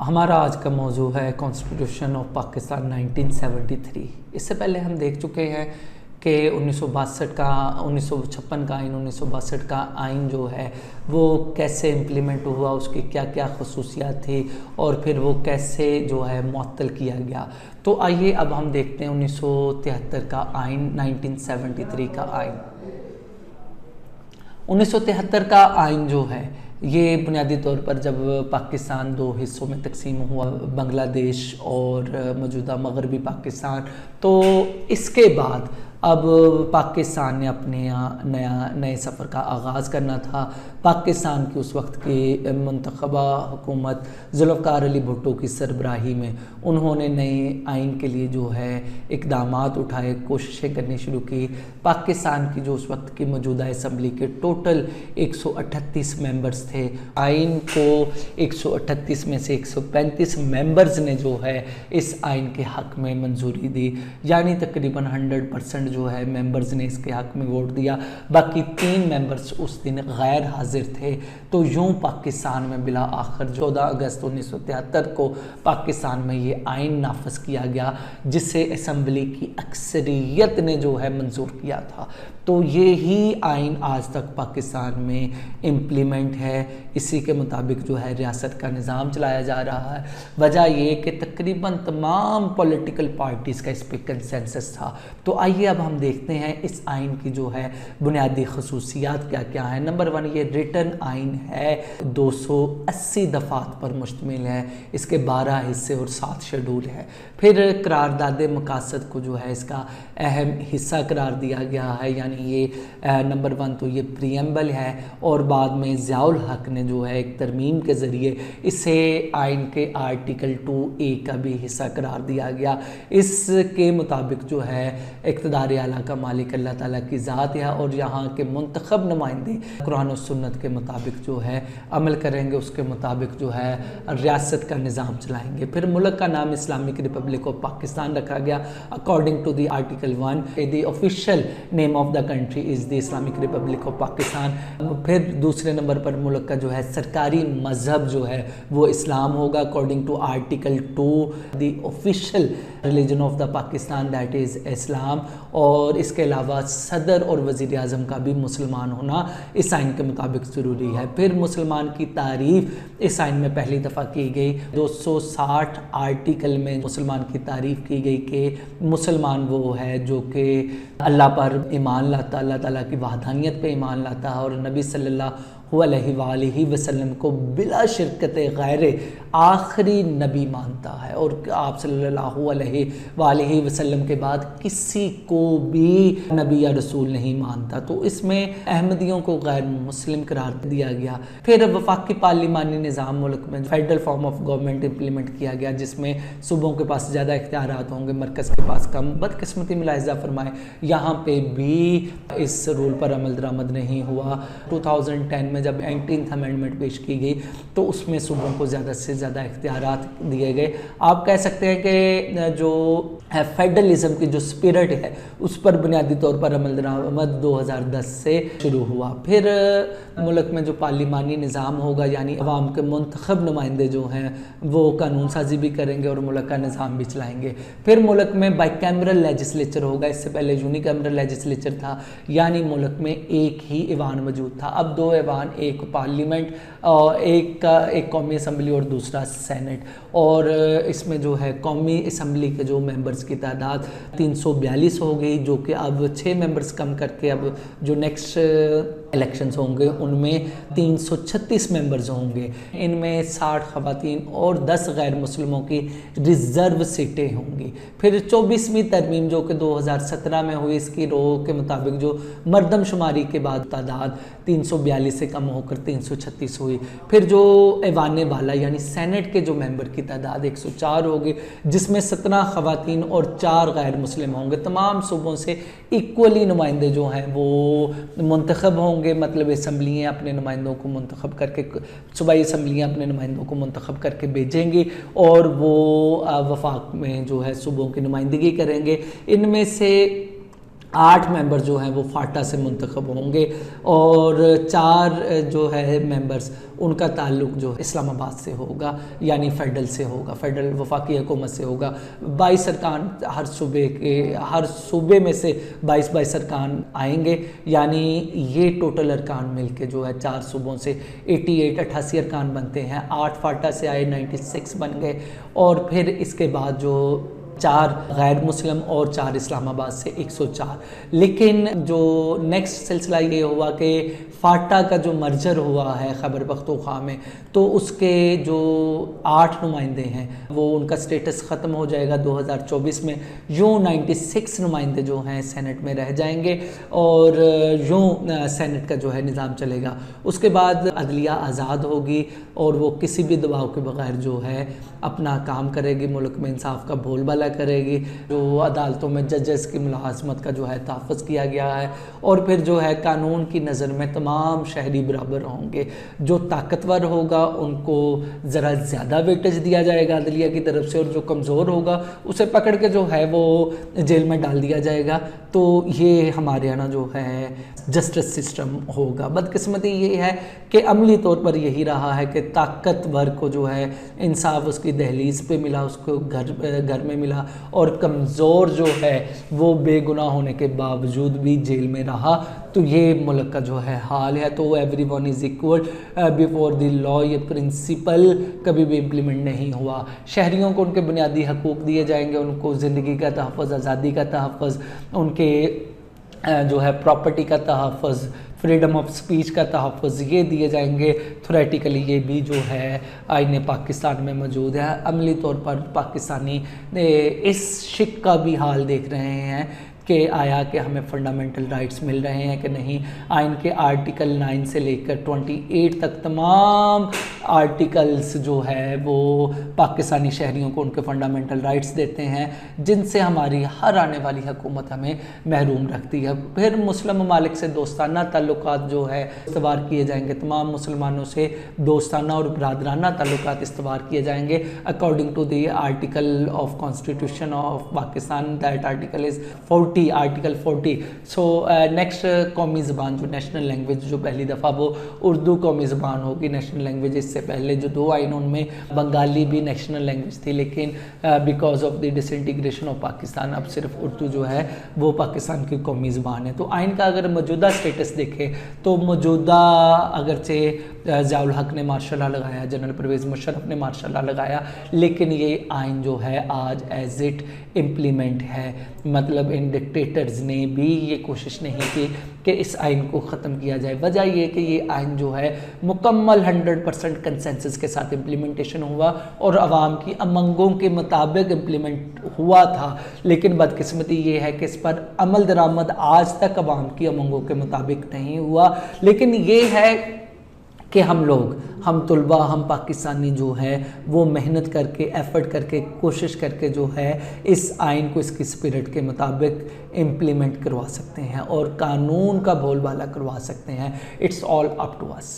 ہمارا آج کا موضوع ہے کانسٹیٹیوشن آف پاکستان 1973۔ اس سے پہلے ہم دیکھ چکے ہیں کہ 1962 کا 1956 کا آئین 1962 کا آئین جو ہے وہ کیسے امپلیمنٹ ہوا، اس کی کیا کیا خصوصیات تھی اور پھر وہ کیسے جو ہے معطل کیا گیا۔ تو آئیے اب ہم دیکھتے ہیں 1973 کا آئین، 1973 کا آئین۔ 1973 کا آئین جو ہے یہ بنیادی طور پر جب پاکستان دو حصوں میں تقسیم ہوا، بنگلہ دیش اور موجودہ مغربی پاکستان، تو اس کے بعد اب پاکستان نے اپنے نئے سفر کا آغاز کرنا تھا۔ پاکستان کی اس وقت کی منتخبہ حکومت ذوالفقار علی بھٹو کی سربراہی میں انہوں نے نئے آئین کے لیے جو ہے اقدامات اٹھائے، کوششیں کرنی شروع کی۔ پاکستان کی جو اس وقت کی موجودہ اسمبلی کے ٹوٹل 138 ممبرز تھے، آئین کو 138 میں سے 135 ممبرز نے جو ہے اس آئین کے حق میں منظوری دی، یعنی تقریباً 100% جو ہے ممبرز نے اس کے حق میں ووٹ دیا۔ باقی 3 ممبرز اس دن غیر حاضر تھے۔ تو یوں پاکستان میں بلا آخر 14 اگست 1973 کو پاکستان میں یہ آئین نافذ کیا گیا، جسے اسمبلی کی اکثریت نے جو ہے منظور کیا تھا۔ تو یہی آئین آج تک پاکستان میں امپلیمنٹ ہے، اسی کے مطابق جو ہے ریاست کا نظام چلایا جا رہا ہے۔ وجہ یہ کہ تقریباً تمام پولیٹیکل پارٹیز کا اس پہ کنسنسس تھا۔ تو آئیے اب ہم دیکھتے ہیں اس آئین کی جو ہے بنیادی خصوصیات کیا کیا ہیں۔ نمبر 1، یہ ریٹن آئین ہے، 280 دفعات پر مشتمل ہے، اس کے 12 حصے اور 7 شیڈول ہے۔ پھر قرارداد مقاصد کو جو ہے اس کا اہم حصہ قرار دیا گیا ہے، یعنی یہ نمبر 1 تو یہ پریمبل ہے، اور بعد میں ضیاء الحق نے جو ہے ایک ترمیم کے ذریعے اسے آئین کے آرٹیکل 2A کا بھی حصہ قرار دیا گیا۔ اس کے مطابق جو ہے اقتدار اعلیٰ کا مالک اللہ تعالیٰ کی ذات ہے، اور یہاں کے منتخب نمائندے قرآن و سنت کے مطابق جو ہے عمل کریں گے، اس کے مطابق جو ہے ریاست کا نظام چلائیں گے۔ پھر ملک کا نام اسلامک ریپبلک آف پاکستان رکھا گیا according to the article 1، the official name of the country is the Islamic republic of Pakistan. پھر دوسرے نمبر پر ملک کا جو ہے سرکاری مذہب جو ہے وہ اسلام ہوگا according to article 2، the official religion of the Pakistan that is Islam, اور اس کے علاوہ صدر اور وزیر اعظم کا بھی مسلمان ہونا اس آئین کے مطابق ضروری ہے۔ پھر مسلمان کی تعریف اس آئین میں پہلی دفعہ کی گئی، 260 آرٹیکل میں مسلمان کی تعریف کی گئی کہ مسلمان وہ ہے جو کہ اللہ پر ایمان لاتا، اللہ تعالیٰ کی وحدانیت پہ ایمان لاتا ہے، اور نبی صلی اللہ علیہ وآلہ وسلم کو بلا شرکت غیر آخری نبی مانتا ہے، اور آپ صلی اللہ علیہ وآلہ وسلم کے بعد کسی کو بھی نبی یا رسول نہیں مانتا۔ تو اس میں احمدیوں کو غیر مسلم قرار دیا گیا۔ پھر وفاقی پارلیمانی نظام ملک میں federal form of government implement کیا گیا، جس میں صوبوں کے پاس زیادہ اختیارات ہوں گے، مرکز کے پاس کم۔ بدقسمتی ملاحظہ فرمائے یہاں پہ بھی اس رول پر عمل درآمد نہیں ہوا۔ 2010 میں جب 19th امینڈمنٹ پیش کی گئی تو اس میں صوبوں کو زیادہ سے زیادہ اختیارات دیے گئے۔ آپ کہہ سکتے ہیں کہ جو فیڈرلزم کی جو سپیرٹ ہے اس پر بنیادی طور پر عمل درآمد 2010 سے شروع ہوا۔ پھر ملک میں جو پارلیمانی نظام ہوگا، یعنی عوام کے منتخب نمائندے جو ہیں وہ قانون سازی بھی کریں گے اور ملک کا نظام بھی چلائیں گے۔ پھر ملک میں بائی کیمرل لیجسلیچر ہوگا، اس سے پہلے یونی کیمرل لیجسلیچر تھا، یعنی ملک میں ایک ہی ایوان موجود تھا، اب 2 ایوان، ایک پارلیمنٹ، ایک قومی اسمبلی اور دوسرا سینٹ۔ اور اس میں جو ہے قومی اسمبلی کے جو ممبرز کی تعداد 342 ہو گئی، جو کہ اب 6 ممبرز کم کر کے اب جو نیکسٹ الیکشنز ہوں گے ان میں 336 ممبرز ہوں گے۔ ان میں 60 خواتین اور 10 غیر مسلموں کی ریزرو سیٹیں ہوں گی۔ پھر 24ویں ترمیم جو کہ 2017 میں ہوئی، اس کی رو کے مطابق جو مردم شماری کے بعد تعداد 342 سے کم ہو کر 336 ہوئی۔ پھر جو ایوان بالا یعنی سینٹ کے جو ممبر کی تعداد 104 ہوگی، جس میں 17 خواتین اور 4 غیر مسلم ہوں گے۔ تمام صوبوں سے ایکولی نمائندے جو ہیں وہ منتخب ہوں گے، مطلب اسمبلیاں اپنے نمائندوں کو منتخب کر کے، صوبائی اسمبلیاں اپنے نمائندوں کو منتخب کر کے بھیجیں گی، اور وہ وفاق میں جو ہے صوبوں کی نمائندگی کریں گے۔ ان میں سے 8 ممبر جو ہیں وہ فاٹا سے منتخب ہوں گے اور 4 جو ہے ممبرز ان کا تعلق جو اسلام آباد سے ہوگا، یعنی فیڈرل سے ہوگا، فیڈرل وفاقی حکومت سے ہوگا۔ 22 ارکان ہر صوبے میں سے 22 ارکان آئیں گے، یعنی یہ ٹوٹل ارکان مل کے جو ہے 4 صوبوں سے 88 ارکان بنتے ہیں۔ 8 فاٹا سے آئے، 96 بن گئے، اور پھر اس کے بعد جو 4 غیر مسلم اور 4 اسلام آباد سے 104۔ لیکن جو نیکسٹ سلسلہ یہ ہوا کہ فاٹا کا جو مرجر ہوا ہے خیبر پختونخوا میں، تو اس کے جو 8 نمائندے ہیں وہ ان کا سٹیٹس ختم ہو جائے گا 2024 میں، یوں 96 نمائندے جو ہیں سینٹ میں رہ جائیں گے، اور یوں سینٹ کا جو ہے نظام چلے گا۔ اس کے بعد عدلیہ آزاد ہوگی اور وہ کسی بھی دباؤ کے بغیر جو ہے اپنا کام کرے گی، ملک میں انصاف کا بول بالا کرے گی۔ جو عدالتوں میں ججز کی ملازمت کا جو ہے تحفظ کیا گیا ہے، اور پھر جو ہے قانون کی نظر میں تمام شہری برابر ہوں گے۔ جو طاقتور ہوگا ان کو ذرا زیادہ ویٹیج دیا جائے گا عدلیہ کی طرف سے، اور جو کمزور ہوگا اسے پکڑ کے جو ہے وہ جیل میں ڈال دیا جائے گا۔ تو یہ ہمارے یہاں جو ہے جسٹس سسٹم ہوگا۔ بدقسمتی یہ ہے کہ عملی طور پر یہی رہا ہے کہ طاقتور کو جو ہے انصاف اس کی دہلیز پہ ملا، اس کو گھر میں ملا، اور کمزور جو ہے وہ بے گناہ ہونے کے باوجود بھی جیل میں رہا۔ تو یہ ملک کا جو ہے حال ہے۔ تو everyone is equal before the law, یہ پرنسپل کبھی بھی امپلیمنٹ نہیں ہوا۔ شہریوں کو ان کے بنیادی حقوق دیے جائیں گے، ان کو زندگی کا تحفظ، آزادی کا تحفظ، ان کے جو ہے پراپرٹی کا تحفظ، فریڈم آف سپیچ کا تحفظ، یہ دیے جائیں گے۔ تھیوریٹیکلی یہ بھی جو ہے آئین پاکستان میں موجود ہے۔ عملی طور پر پاکستانی اس شک کا بھی حال دیکھ رہے ہیں کہ آیا کہ ہمیں فنڈامنٹل رائٹس مل رہے ہیں کہ نہیں۔ آئین کے آرٹیکل 9 سے لے کر 28 تک تمام آرٹیکلز جو ہے وہ پاکستانی شہریوں کو ان کے فنڈامنٹل رائٹس دیتے ہیں، جن سے ہماری ہر آنے والی حکومت ہمیں محروم رکھتی ہے۔ پھر مسلم ممالک سے دوستانہ تعلقات جو ہے استوار کیے جائیں گے، تمام مسلمانوں سے دوستانہ اور برادرانہ تعلقات استوار کیے جائیں گے according to the article of constitution of Pakistan, that article is 40، article 40۔ So next قومی زبان جو نیشنل لینگویج جو پہلی دفعہ وہ اردو قومی زبان ہوگی نیشنل لینگویج۔ اس سے پہلے جو 2 آئین ان میں بنگالی بھی نیشنل لینگویج تھی، لیکن because of the disintegration of Pakistan اب صرف اردو جو ہے وہ پاکستان کی قومی زبان ہے۔ تو آئین کا اگر موجودہ سٹیٹس دیکھیں تو موجودہ اگرچہ ضیاء الحق نے ماشاء اللہ لگایا، جنرل پرویز مشرف نے ماشاء اللہ لگایا، لیکن یہ آئین جو ہے آج ایز اٹ امپلیمنٹ ہے۔ مطلب ان ڈکٹیٹرز نے بھی یہ کوشش نہیں کی کہ اس آئین کو ختم کیا جائے۔ وجہ یہ کہ یہ آئین جو ہے مکمل 100% کنسنسس کے ساتھ امپلیمنٹیشن ہوا اور عوام کی امنگوں کے مطابق امپلیمنٹ ہوا تھا، لیکن بدقسمتی یہ ہے کہ اس پر عمل درآمد آج تک عوام کی امنگوں کے مطابق نہیں ہوا۔ لیکن یہ ہے کہ ہم طلبہ، ہم پاکستانی جو ہے وہ محنت کر کے، ایفرٹ کر کے، کوشش کر کے جو ہے اس آئین کو اس کی اسپرٹ کے مطابق امپلیمنٹ کروا سکتے ہیں اور قانون کا بول بالا کروا سکتے ہیں۔ It's all up to us.